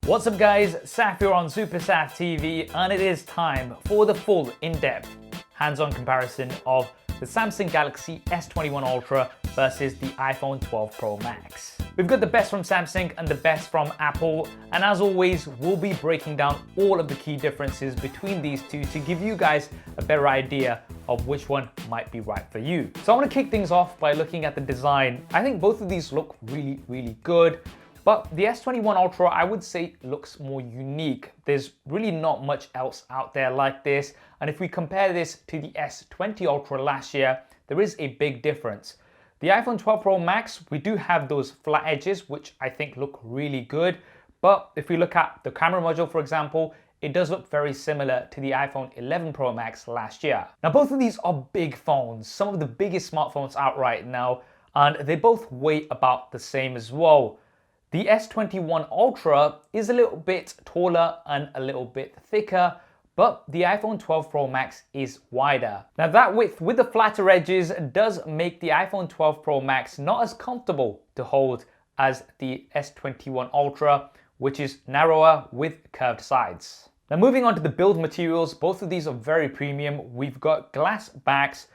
What's up guys, Saf here on SuperSaf TV, and it is time for the full in-depth hands-on comparison of the Samsung Galaxy S21 Ultra versus the iPhone 12 Pro Max. We've got the best from Samsung and the best from Apple, and as always, we'll be breaking down all of the key differences between these two to give you guys a better idea of which one might be right for you. So I want to kick things off by looking at the design. I think both of these look really good. But the S21 Ultra, I would say, looks more unique. There's really not much else out there like this. And if we compare this to the S20 Ultra last year, there is a big difference. The iPhone 12 Pro Max, we do have those flat edges, which I think look really good. But if we look at the camera module, for example, it does look very similar to the iPhone 11 Pro Max last year. Now, both of these are big phones, some of the biggest smartphones out right now, and they both weigh about the same as well. The S21 Ultra is a little bit taller and a little bit thicker, but the iPhone 12 Pro Max is wider. Now that width with the flatter edges does make the iPhone 12 Pro Max not as comfortable to hold as the S21 Ultra, which is narrower with curved sides. Now moving on to the build materials, both of these are very premium. We've got glass backs,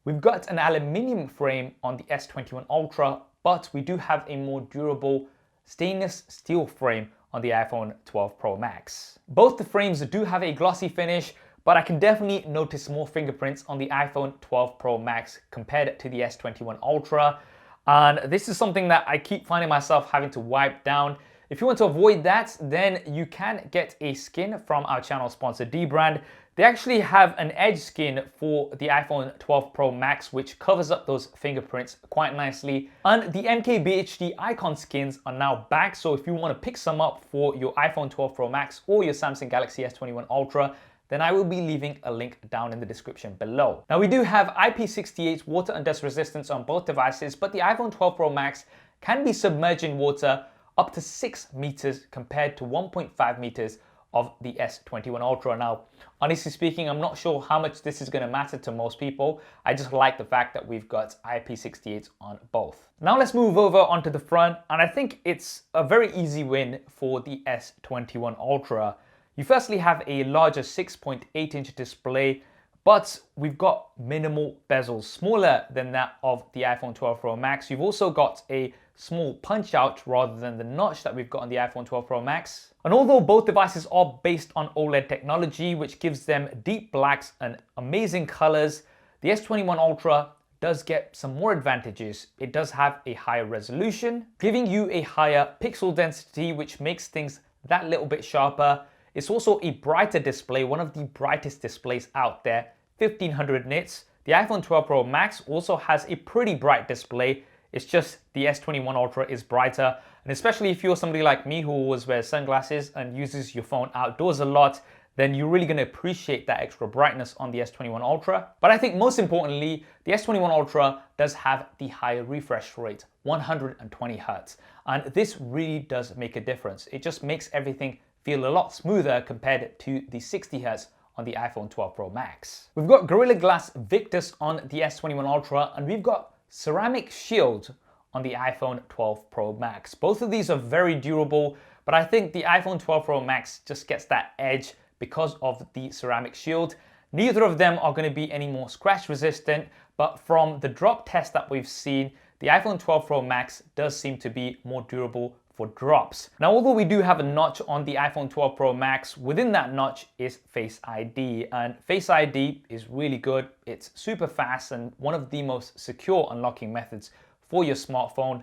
we've got an aluminium frame on the S21 Ultra, but we do have a more durable stainless steel frame on the iPhone 12 Pro Max. Both the frames do have a glossy finish, but I can definitely notice more fingerprints on the iPhone 12 Pro Max compared to the S21 Ultra. And this is something that I keep finding myself having to wipe down. If you want to avoid that, then you can get a skin from our channel sponsor Dbrand. They actually have an edge skin for the iPhone 12 Pro Max, which covers up those fingerprints quite nicely. And the MKBHD icon skins are now back, so if you want to pick some up for your iPhone 12 Pro Max or your Samsung Galaxy S21 Ultra, then I will be leaving a link down in the description below. Now we do have IP68 water and dust resistance on both devices, but the iPhone 12 Pro Max can be submerged in water up to 6 meters compared to 1.5 meters of the S21 Ultra. Now, honestly speaking, I'm not sure how much this is going to matter to most people. I just like the fact that we've got IP68 on both. Now let's move over onto the front, and I think it's a very easy win for the S21 Ultra. You firstly have a larger 6.8-inch display, but we've got minimal bezels, smaller than that of the iPhone 12 Pro Max. You've also got a small punch out rather than the notch that we've got on the iPhone 12 Pro Max. And although both devices are based on OLED technology, which gives them deep blacks and amazing colors, the S21 Ultra does get some more advantages. It does have a higher resolution, giving you a higher pixel density, which makes things that little bit sharper. It's also a brighter display, one of the brightest displays out there, 1500 nits. The iPhone 12 Pro Max also has a pretty bright display. It's just the S21 Ultra is brighter, and especially if you're somebody like me who always wears sunglasses and uses your phone outdoors a lot, then you're really going to appreciate that extra brightness on the S21 Ultra. But I think most importantly, the S21 Ultra does have the higher refresh rate, 120 Hz. And this really does make a difference. It just makes everything feel a lot smoother compared to the 60 Hz on the iPhone 12 Pro Max. We've got Gorilla Glass Victus on the S21 Ultra, and we've got ceramic shield on the iPhone 12 Pro Max. Both of these are very durable, but I think the iPhone 12 Pro Max just gets that edge because of the ceramic shield. Neither of them are going to be any more scratch resistant, but from the drop test that we've seen, the iPhone 12 Pro Max does seem to be more durable for drops. Now, although we do have a notch on the iPhone 12 Pro Max, within that notch is Face ID, and Face ID is really good. It's super fast and one of the most secure unlocking methods for your smartphone.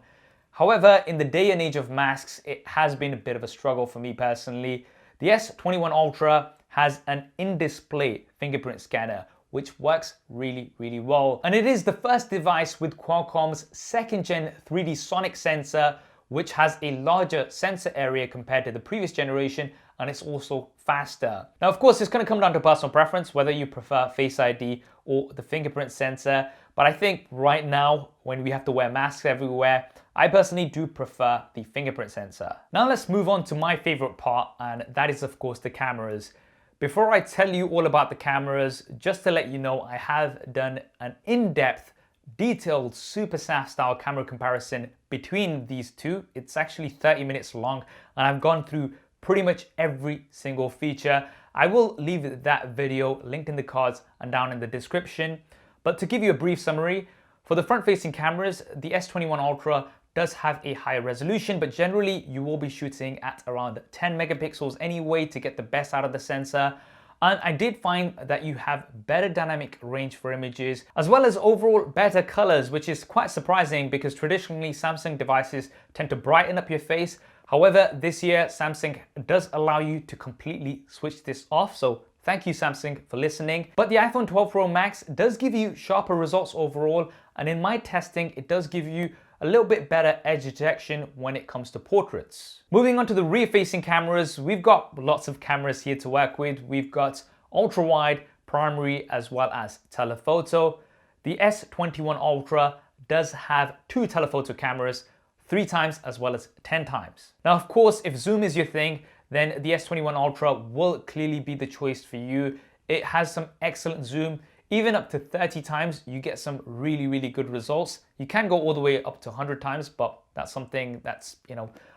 However, in the day and age of masks, it has been a bit of a struggle for me personally. The S21 Ultra has an in-display fingerprint scanner, which works really well. And it is the first device with Qualcomm's 2nd gen 3D sonic sensor, which has a larger sensor area compared to the previous generation, and it's also faster. Now, of course, it's going to come down to personal preference, whether you prefer Face ID or the fingerprint sensor. But I think right now, when we have to wear masks everywhere, I personally do prefer the fingerprint sensor. Now let's move on to my favorite part, and that is, of course, the cameras. Before I tell you all about the cameras, just to let you know, I have done an in-depth detailed SuperSaf style camera comparison between these two. It's actually 30 minutes long, and I've gone through pretty much every single feature. I will leave that video linked in the cards and down in the description. But to give you a brief summary, for the front-facing cameras, the S21 Ultra does have a higher resolution, but generally you will be shooting at around 10 megapixels anyway to get the best out of the sensor. And I did find that you have better dynamic range for images, as well as overall better colors, which is quite surprising because traditionally Samsung devices tend to brighten up your face. However, this year Samsung does allow you to completely switch this off. So thank you, Samsung, for listening. But the iPhone 12 Pro Max does give you sharper results overall. And in my testing, it does give you a little bit better edge detection when it comes to portraits. Moving on to the rear-facing cameras, we've got lots of cameras here to work with. We've got ultra-wide, primary, as well as telephoto. The S21 Ultra does have 2 telephoto cameras, 3 times as well as 10 times. Now, of course, if zoom is your thing, then the S21 Ultra will clearly be the choice for you. It has some excellent zoom. Even up to 30 times, you get some really, really good results. You can go all the way up to 100 times, but that's something that's,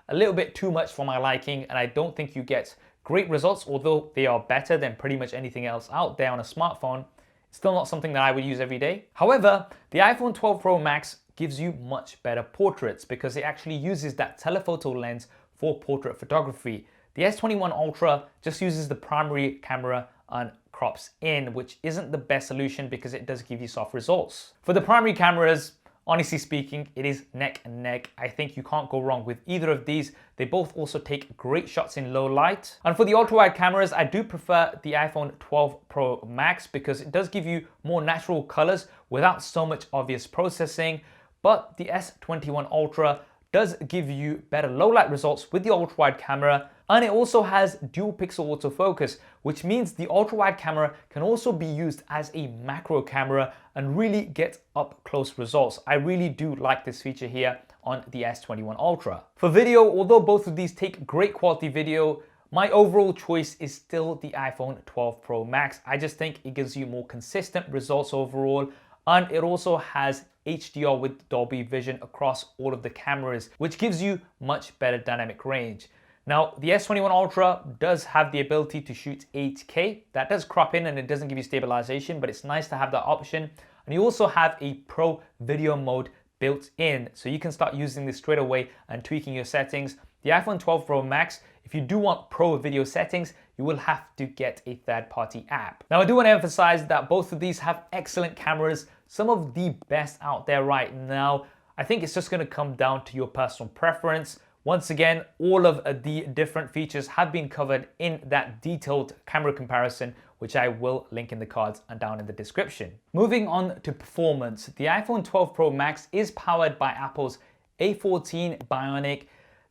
a little bit too much for my liking, and I don't think you get great results, although they are better than pretty much anything else out there on a smartphone. It's still not something that I would use every day. However, the iPhone 12 Pro Max gives you much better portraits because it actually uses that telephoto lens for portrait photography. The S21 Ultra just uses the primary camera and crops in, which isn't the best solution because it does give you soft results. For the primary cameras, honestly speaking, it is neck and neck. I think you can't go wrong with either of these. They both also take great shots in low light. And for the ultra-wide cameras, I do prefer the iPhone 12 Pro Max because it does give you more natural colors without so much obvious processing. But the S21 Ultra does give you better low light results with the ultra-wide camera, and it also has dual pixel autofocus, which means the ultra-wide camera can also be used as a macro camera and really get up close results. I really do like this feature here on the S21 Ultra. For video, although both of these take great quality video, my overall choice is still the iPhone 12 Pro Max. I just think it gives you more consistent results overall, and it also has HDR with Dolby Vision across all of the cameras, which gives you much better dynamic range. Now, the S21 Ultra does have the ability to shoot 8K. That does crop in and it doesn't give you stabilization, but it's nice to have that option. And you also have a pro video mode built in, so you can start using this straight away and tweaking your settings. The iPhone 12 Pro Max, if you do want pro video settings, you will have to get a third-party app. Now, I do want to emphasize that both of these have excellent cameras, some of the best out there right now. I think it's just going to come down to your personal preference. Once again, all of the different features have been covered in that detailed camera comparison, which I will link in the cards and down in the description. Moving on to performance, the iPhone 12 Pro Max is powered by Apple's A14 Bionic.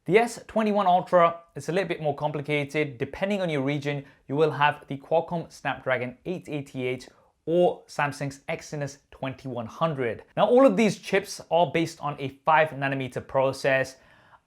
The S21 Ultra is a little bit more complicated. Depending on your region, you will have the Qualcomm Snapdragon 888 or Samsung's Exynos 2100. Now, all of these chips are based on a 5nm process.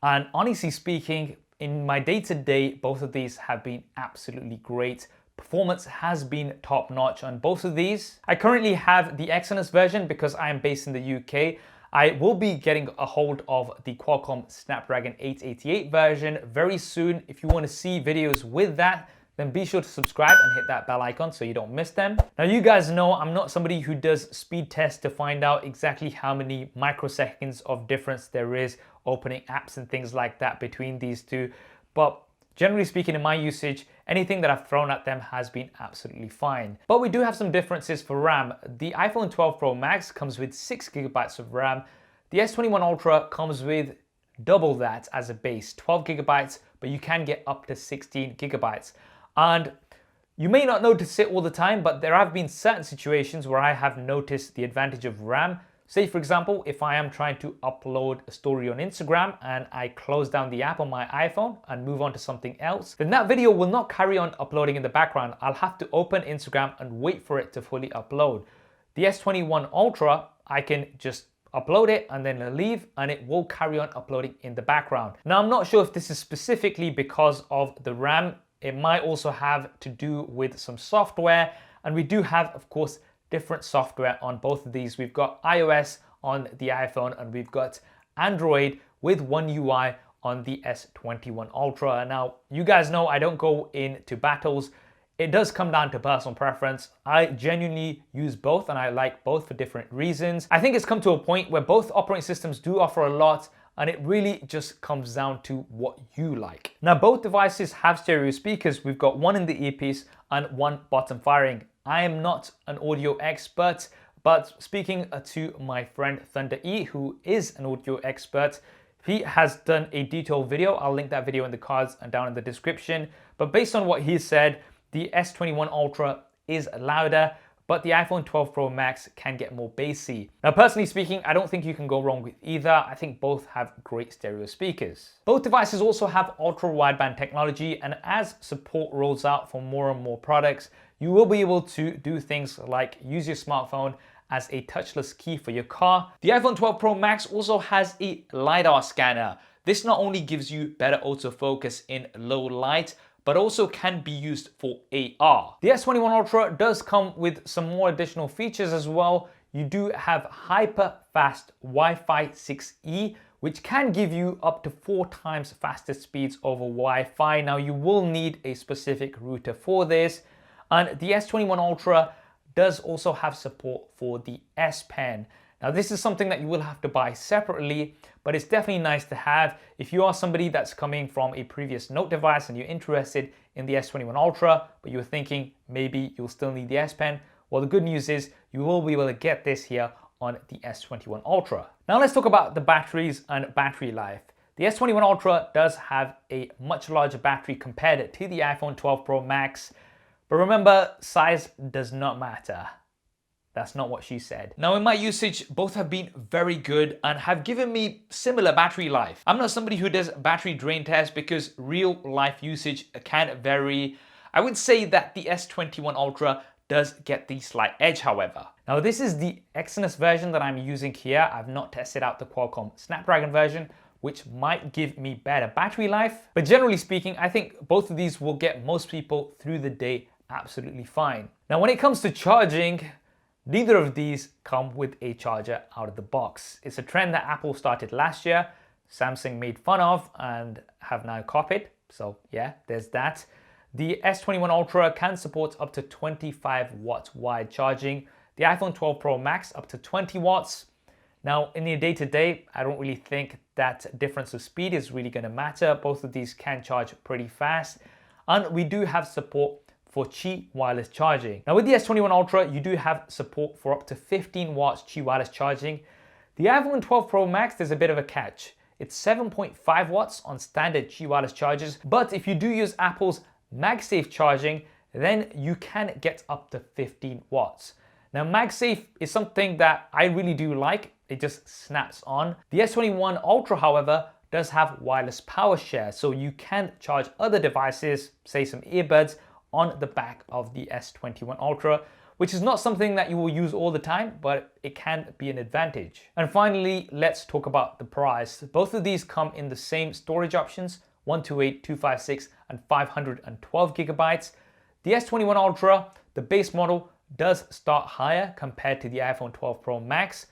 And honestly speaking, in my day-to-day, both of these have been absolutely great. Performance has been top-notch on both of these. I currently have the Exynos version because I am based in the UK. I will be getting a hold of the Qualcomm Snapdragon 888 version very soon. If you want to see videos with that, then be sure to subscribe and hit that bell icon so you don't miss them. Now, you guys know I'm not somebody who does speed tests to find out exactly how many microseconds of difference there is opening apps and things like that between these two. But generally speaking, in my usage, anything that I've thrown at them has been absolutely fine. But we do have some differences for RAM. The iPhone 12 Pro Max comes with 6GB of RAM. The S21 Ultra comes with double that as a base, 12GB, but you can get up to 16GB. And you may not notice it all the time, but there have been certain situations where I have noticed the advantage of RAM. Say, for example, if I am trying to upload a story on Instagram and I close down the app on my iPhone and move on to something else, then that video will not carry on uploading in the background. I'll have to open Instagram and wait for it to fully upload. The S21 Ultra, I can just upload it and then leave and it will carry on uploading in the background. Now, I'm not sure if this is specifically because of the RAM. It might also have to do with some software, and we do have, of course, different software on both of these. We've got iOS on the iPhone and we've got Android with One UI on the S21 Ultra. Now, you guys know I don't go into battles. It does come down to personal preference. I genuinely use both and I like both for different reasons. I think it's come to a point where both operating systems do offer a lot, and it really just comes down to what you like. Now, both devices have stereo speakers. We've got one in the earpiece and one bottom firing. I am not an audio expert, but speaking to my friend Thunder E, who is an audio expert, he has done a detailed video. I'll link that video in the cards and down in the description. But based on what he said, the S21 Ultra is louder, but the iPhone 12 Pro Max can get more bassy. Now, personally speaking, I don't think you can go wrong with either. I think both have great stereo speakers. Both devices also have ultra wideband technology, and as support rolls out for more and more products, you will be able to do things like use your smartphone as a touchless key for your car. The iPhone 12 Pro Max also has a LiDAR scanner. This not only gives you better autofocus in low light, but also can be used for AR. The S21 Ultra does come with some more additional features as well. You do have hyper fast Wi-Fi 6E, which can give you up to 4 times faster speeds over Wi-Fi. Now, you will need a specific router for this. And the S21 Ultra does also have support for the S Pen. Now, this is something that you will have to buy separately, but it's definitely nice to have. If you are somebody that's coming from a previous Note device and you're interested in the S21 Ultra, but you're thinking maybe you'll still need the S Pen, well, the good news is you will be able to get this here on the S21 Ultra. Now, let's talk about the batteries and battery life. The S21 Ultra does have a much larger battery compared to the iPhone 12 Pro Max, but remember, size does not matter. That's not what she said. Now, in my usage, both have been very good and have given me similar battery life. I'm not somebody who does battery drain tests because real life usage can vary. I would say that the S21 Ultra does get the slight edge, however. Now, this is the Exynos version that I'm using here. I've not tested out the Qualcomm Snapdragon version, which might give me better battery life. But generally speaking, I think both of these will get most people through the day absolutely fine. Now, when it comes to charging, neither of these come with a charger out of the box. It's a trend that Apple started last year, Samsung made fun of, and have now copied. So yeah, there's that. The S21 Ultra can support up to 25 watts wide charging. The iPhone 12 Pro Max up to 20 watts. Now, in the day-to-day, I don't really think that difference of speed is really going to matter. Both of these can charge pretty fast. And we do have support for Qi wireless charging. Now, with the S21 Ultra, you do have support for up to 15 watts Qi wireless charging. The iPhone 12 Pro Max, there's a bit of a catch. It's 7.5 watts on standard Qi wireless chargers, but if you do use Apple's MagSafe charging, then you can get up to 15 watts. Now, MagSafe is something that I really do like. It just snaps on. The S21 Ultra, however, does have wireless power share, so you can charge other devices, say some earbuds, on the back of the S21 Ultra, which is not something that you will use all the time, but it can be an advantage. And finally, let's talk about the price. Both of these come in the same storage options, 128, 256, and 512 gigabytes. The S21 Ultra, the base model, does start higher compared to the iPhone 12 Pro Max.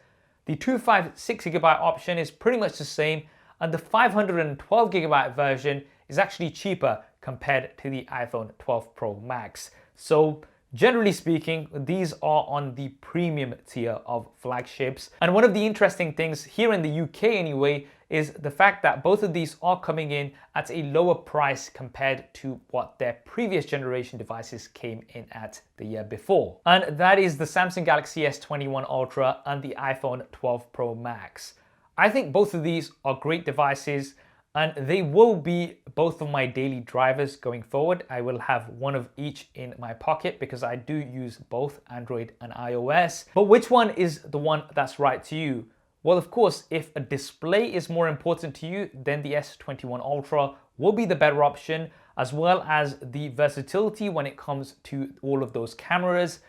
The 256 gigabyte option is pretty much the same, and the 512 gigabyte version is actually cheaper compared to the iPhone 12 Pro Max. So generally speaking, these are on the premium tier of flagships. And one of the interesting things here in the UK anyway is the fact that both of these are coming in at a lower price compared to what their previous generation devices came in at the year before. And that is the Samsung Galaxy S21 Ultra and the iPhone 12 Pro Max. I think both of these are great devices, and they will be both of my daily drivers going forward. I will have one of each in my pocket because I do use both Android and iOS. But which one is the one that's right to you? Well, of course, if a display is more important to you, then the S21 Ultra will be the better option, as well as the versatility when it comes to all of those cameras.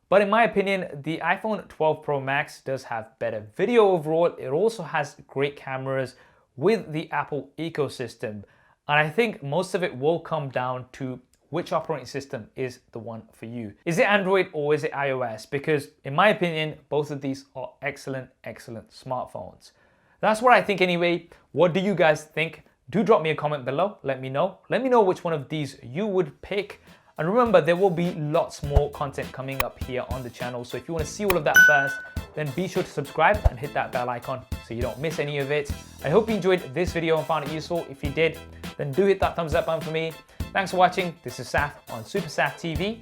But in my opinion, the iPhone 12 Pro Max does have better video overall. It also has great cameras with the Apple ecosystem. And I think most of it will come down to which operating system is the one for you. Is it Android or is it iOS? Because in my opinion, both of these are excellent, excellent smartphones. That's what I think anyway. What do you guys think? Do drop me a comment below, let me know. Let me know which one of these you would pick. And remember, there will be lots more content coming up here on the channel. So if you want to see all of that first, then be sure to subscribe and hit that bell icon so you don't miss any of it. I hope you enjoyed this video and found it useful. If you did, then do hit that thumbs up button for me. Thanks for watching. This is Saf on SuperSaf TV,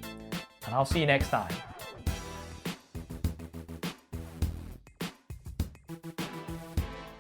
and I'll see you next time.